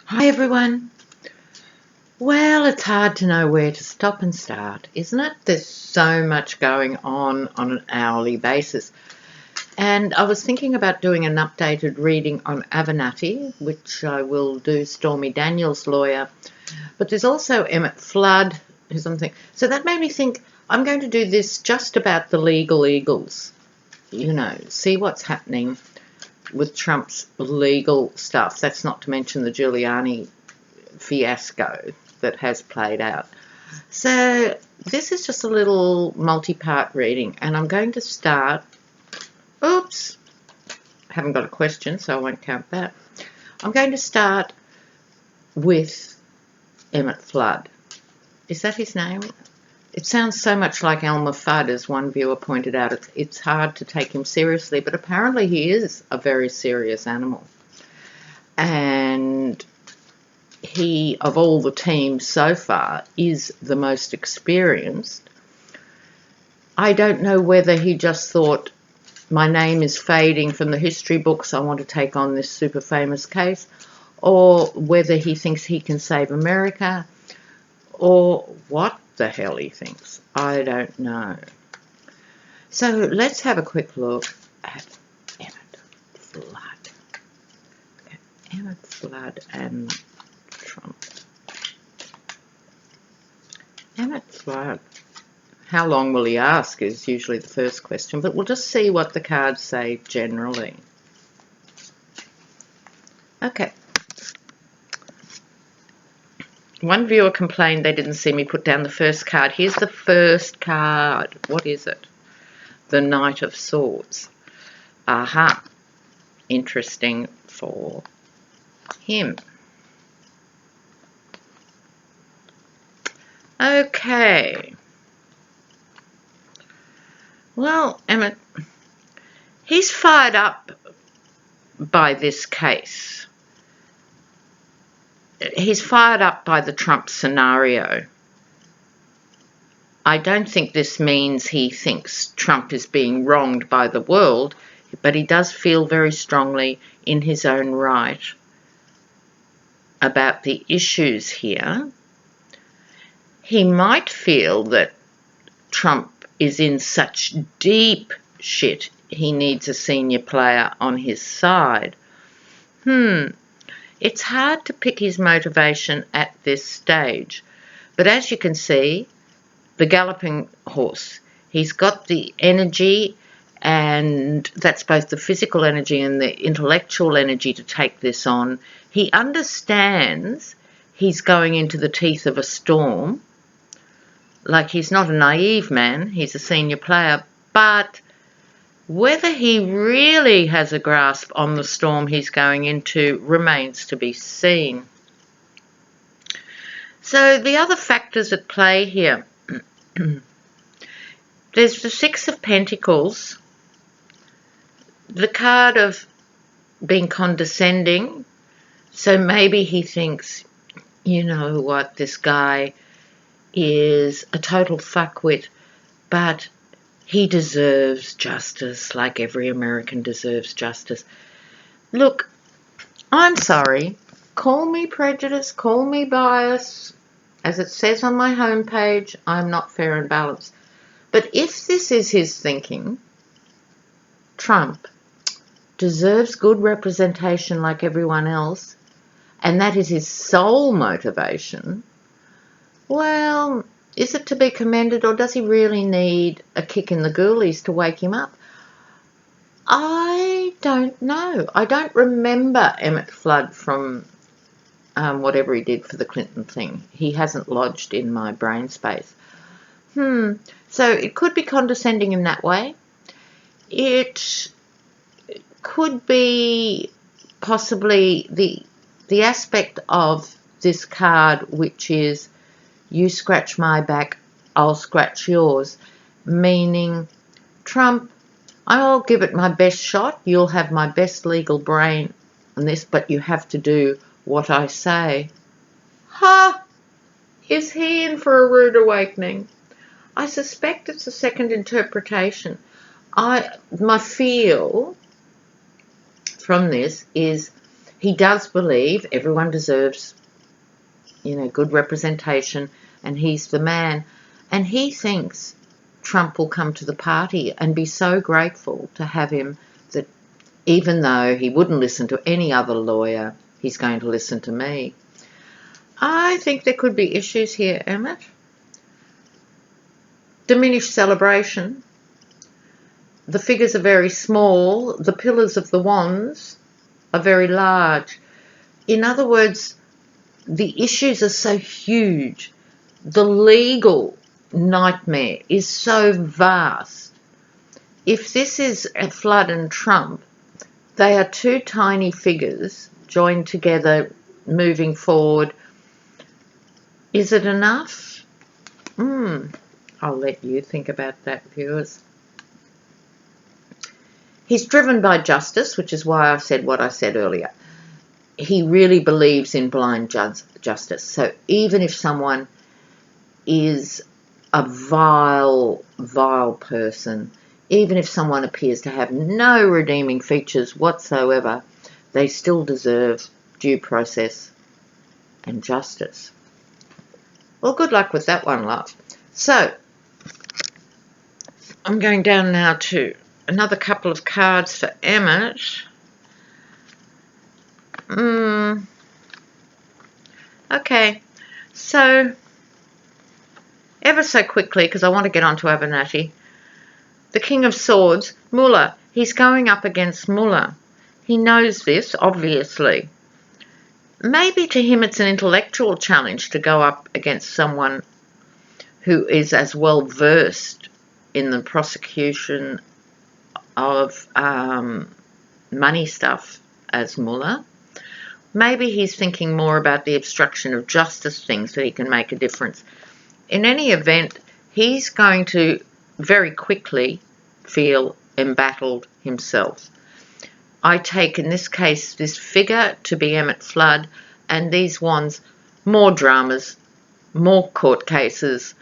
Hi everyone. Well, it's hard to know where to stop and start, isn't it? There's so much going on an hourly basis. And I was thinking about doing an updated reading on Avernatti, which I will do Stormy Daniels' lawyer. But there's also Emmet Flood, who's something. So that made me think I'm going to do this just about the legal eagles. See what's happening with Trump's legal stuff. That's not to mention the Giuliani fiasco that has played out. So this is just a little multi-part reading, and I'm going to start. Oops, haven't got a question, so I won't count that. I'm going to start with Emmet Flood. Is that his name? It sounds so much like Elmer Fudd, as one viewer pointed out. It's hard to take him seriously, but apparently he is a very serious animal. And he, of all the teams so far, is the most experienced. I don't know whether he just thought, my name is fading from the history books, I want to take on this super famous case, or whether he thinks he can save America, or what the hell he thinks. I don't know. So let's have a quick look at Emmet Flood. Okay, Emmet Flood and Trump. Emmet Flood. How long will he ask is usually the first question, but we'll just see what the cards say generally. Okay. One viewer complained they didn't see me put down the first card. Here's the first card. What is it? The Knight of Swords. Aha. Interesting for him. Okay. Well, Emmet, he's fired up by this case. He's fired up by the Trump scenario. I don't think this means he thinks Trump is being wronged by the world, but he does feel very strongly in his own right about the issues here. He might feel that Trump is in such deep shit he needs a senior player on his side. It's hard to pick his motivation at this stage, but as you can see, the galloping horse, he's got the energy, and that's both the physical energy and the intellectual energy to take this on. He understands he's going into the teeth of a storm. Like, he's not a naive man, he's a senior player, but whether he really has a grasp on the storm he's going into remains to be seen. So the other factors at play here, there's the Six of Pentacles, the card of being condescending. So maybe he thinks, you know what, this guy is a total fuckwit, but he deserves justice like every American deserves justice. Look, I'm sorry. Call me prejudice, call me bias. As it says on my homepage, I'm not fair and balanced. But if this is his thinking, Trump deserves good representation like everyone else, and that is his sole motivation, well, is it to be commended, or does he really need a kick in the ghoulies to wake him up? I don't know. I don't remember Emmet Flood from whatever he did for the Clinton thing. He hasn't lodged in my brain space. So it could be condescending in that way. It could be possibly the aspect of this card, which is, you scratch my back, I'll scratch yours, meaning, Trump, I'll give it my best shot, you'll have my best legal brain on this, but you have to do what I say. Ha! Is he in for a rude awakening? I suspect it's a second interpretation. My feel from this is He does believe everyone deserves, good representation, and he's the man. And he thinks Trump will come to the party and be so grateful to have him that even though he wouldn't listen to any other lawyer, he's going to listen to me. I think there could be issues here, Emmet. Diminished celebration. The figures are very small. The pillars of the wands are very large. In other words, the issues are so huge. The legal nightmare is so vast. If this is a Flood and Trump, they are two tiny figures joined together, moving forward. Is it enough? I'll let you think about that, viewers. He's driven by justice, which is why I said what I said earlier. He really believes in blind justice. So even if someone is a vile, vile person, even if someone appears to have no redeeming features whatsoever, they still deserve due process and justice. Well, good luck with that one, love. So, I'm going down now to another couple of cards for Emmet. Okay, so ever so quickly, because I want to get on to Avernatti. The King of Swords, Mullah. He's going up against Mullah. He knows this, obviously. Maybe to him it's an intellectual challenge to go up against someone who is as well versed in the prosecution of money stuff as Mullah. Maybe he's thinking more about the obstruction of justice things so he can make a difference. In any event, he's going to very quickly feel embattled himself. I take, in this case, this figure to be Emmet Flood, and these wands, more dramas, more court cases,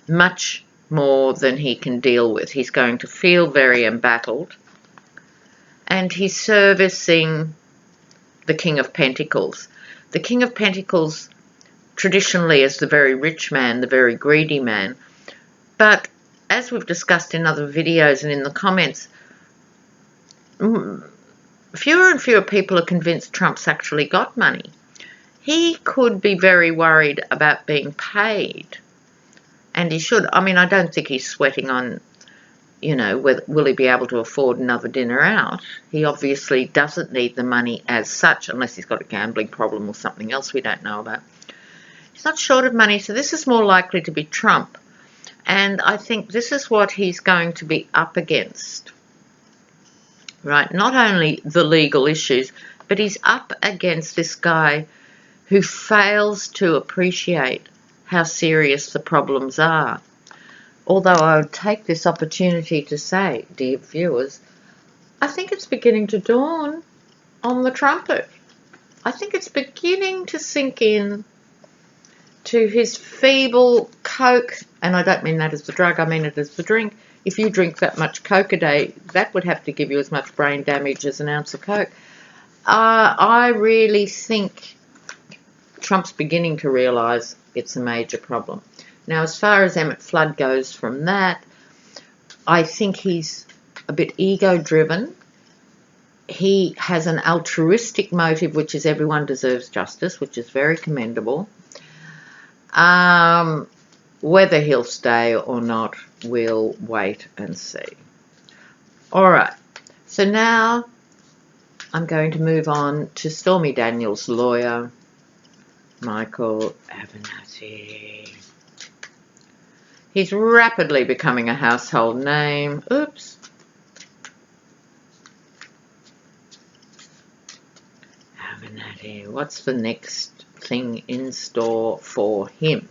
much more than he can deal with. He's going to feel very embattled, and he's servicing the King of Pentacles. The King of Pentacles traditionally is the very rich man, the very greedy man, but as we've discussed in other videos and in the comments, fewer and fewer people are convinced Trump's actually got money. He could be very worried about being paid, and he should. I mean, I don't think he's sweating on, will he be able to afford another dinner out. He obviously doesn't need the money as such, unless he's got a gambling problem or something else we don't know about. He's not short of money, so this is more likely to be Trump. And I think this is what he's going to be up against. Right, not only the legal issues, but he's up against this guy who fails to appreciate how serious the problems are. Although I would take this opportunity to say, dear viewers, I think it's beginning to dawn on the trumpet. I think it's beginning to sink in to his feeble Coke, and I don't mean that as the drug, I mean it as the drink. If you drink that much Coke a day, that would have to give you as much brain damage as an ounce of Coke. I really think Trump's beginning to realise it's a major problem. Now, as far as Emmet Flood goes from that, I think he's a bit ego-driven. He has an altruistic motive, which is everyone deserves justice, which is very commendable. Whether he'll stay or not, we'll wait and see. All right, so now I'm going to move on to Stormy Daniels' lawyer, Michael Avernatti. He's rapidly becoming a household name. Oops. Avernatti, what's the next thing in store for him?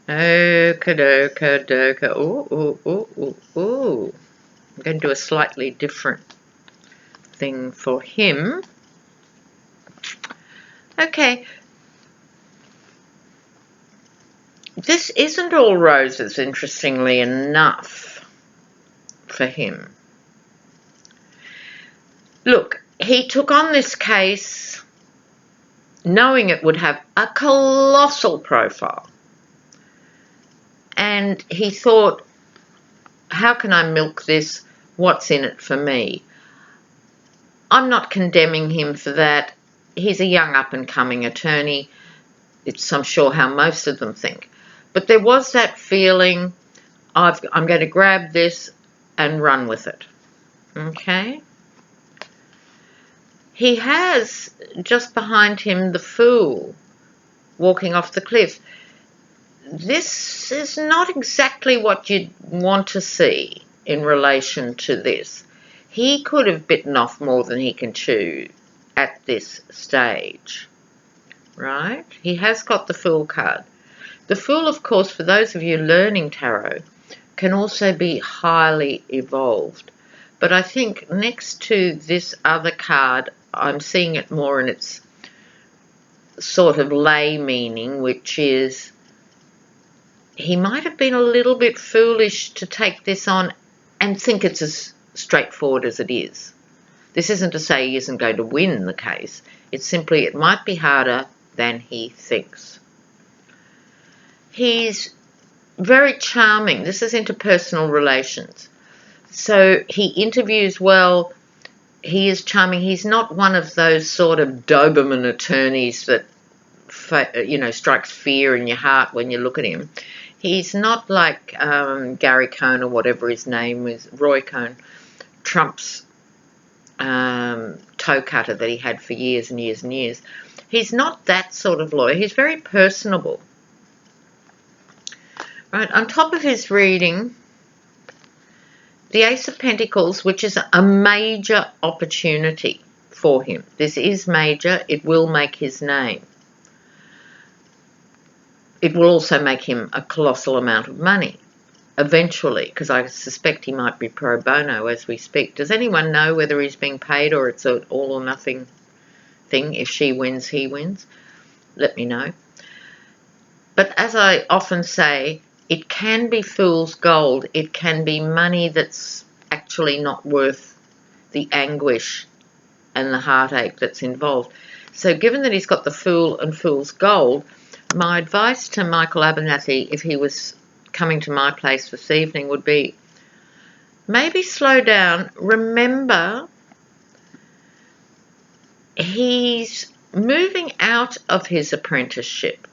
Okadoka. Ooh. I'm going to do a slightly different thing for him. Okay. This isn't all roses, interestingly enough, for him. Look, he took on this case knowing it would have a colossal profile. And he thought, how can I milk this? What's in it for me? I'm not condemning him for that. He's a young up-and-coming attorney. It's, I'm sure, how most of them think. But there was that feeling, I'm going to grab this and run with it. Okay? He has just behind him the Fool walking off the cliff. This is not exactly what you'd want to see in relation to this. He could have bitten off more than he can chew at this stage, right? He has got the Fool card. The Fool, of course, for those of you learning tarot, can also be highly evolved. But I think next to this other card, I'm seeing it more in its sort of lay meaning, which is he might have been a little bit foolish to take this on and think it's as straightforward as it is. This isn't to say he isn't going to win the case. It's simply it might be harder than he thinks. He's very charming. This is interpersonal relations. So he interviews well. He is charming. He's not one of those sort of Doberman attorneys that, you know, strikes fear in your heart when you look at him. He's not like Gary Cohn or whatever his name is, Roy Cohn, Trump's toe cutter that he had for years and years and years. He's not that sort of lawyer. He's very personable. Right, on top of his reading, the Ace of Pentacles, which is a major opportunity for him. This is major. It will make his name. It will also make him a colossal amount of money eventually, because I suspect he might be pro bono as we speak. Does anyone know whether he's being paid or it's an all or nothing thing? If she wins, he wins. Let me know. But as I often say, it can be fool's gold. It can be money that's actually not worth the anguish and the heartache that's involved. So given that he's got the Fool and fool's gold, my advice to Michael Avernatti, if he was coming to my place this evening, would be maybe slow down. Remember, he's moving out of his apprenticeship.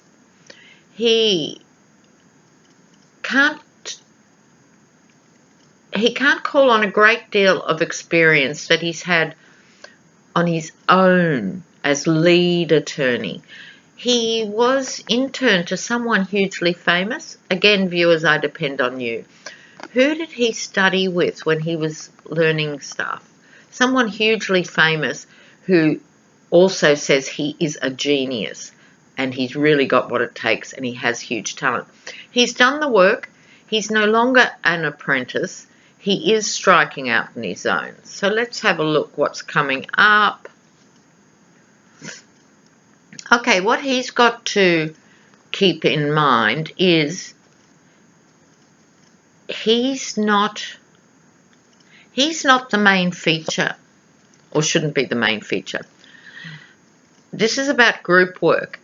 He can't call on a great deal of experience that he's had on his own as lead attorney. He was intern to someone hugely famous. Again, viewers, I depend on you. Who did he study with when he was learning stuff? Someone hugely famous who also says he is a genius and he's really got what it takes and he has huge talent. He's done the work. He's no longer an apprentice. He is striking out on his own. So let's have a look what's coming up. Okay, what he's got to keep in mind is he's not the main feature, or shouldn't be the main feature. This is about group work.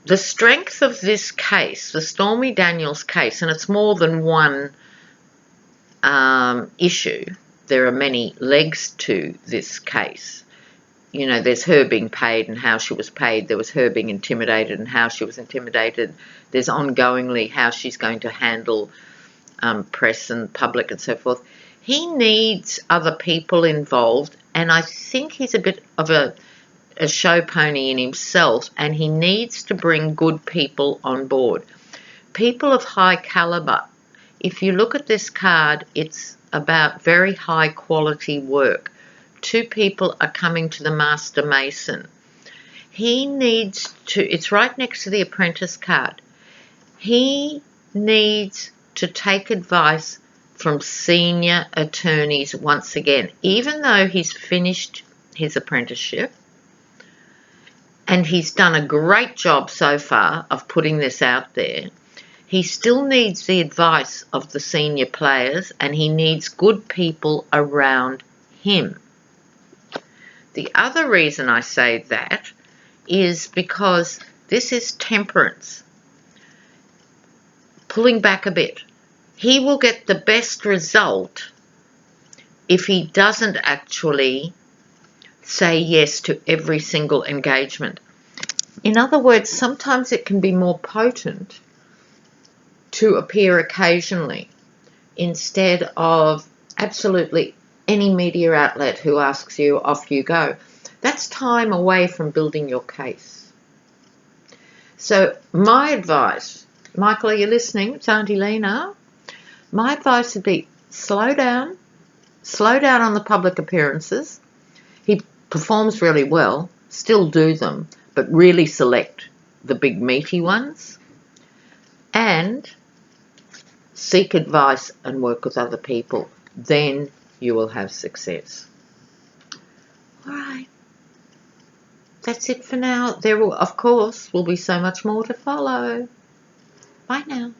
The strength of this case, the Stormy Daniels case, and it's more than one issue. There are many legs to this case. You know, there's her being paid and how she was paid. There was her being intimidated and how she was intimidated. There's ongoingly how she's going to handle press and public and so forth. He needs other people involved, and I think he's a bit of a show pony in himself, and he needs to bring good people on board. People of high caliber. If you look at this card, it's about very high quality work. Two people are coming to the Master Mason. He needs to, it's right next to the Apprentice card. He needs to take advice from senior attorneys once again. Even though he's finished his apprenticeship, and he's done a great job so far of putting this out there, He still needs the advice of the senior players, and he needs good people around him. The other reason I say that is because this is temperance. Pulling back a bit. He will get the best result if he doesn't actually say yes to every single engagement. In other words, sometimes it can be more potent to appear occasionally instead of absolutely any media outlet who asks you, off you go. That's time away from building your case. So my advice, Michael, are you listening? It's Auntie Lena. My advice would be slow down on the public appearances. He performs really well, still do them, but really select the big meaty ones, and seek advice and work with other people. Then you will have success. All right. That's it for now. There will, of course, be so much more to follow. Bye now.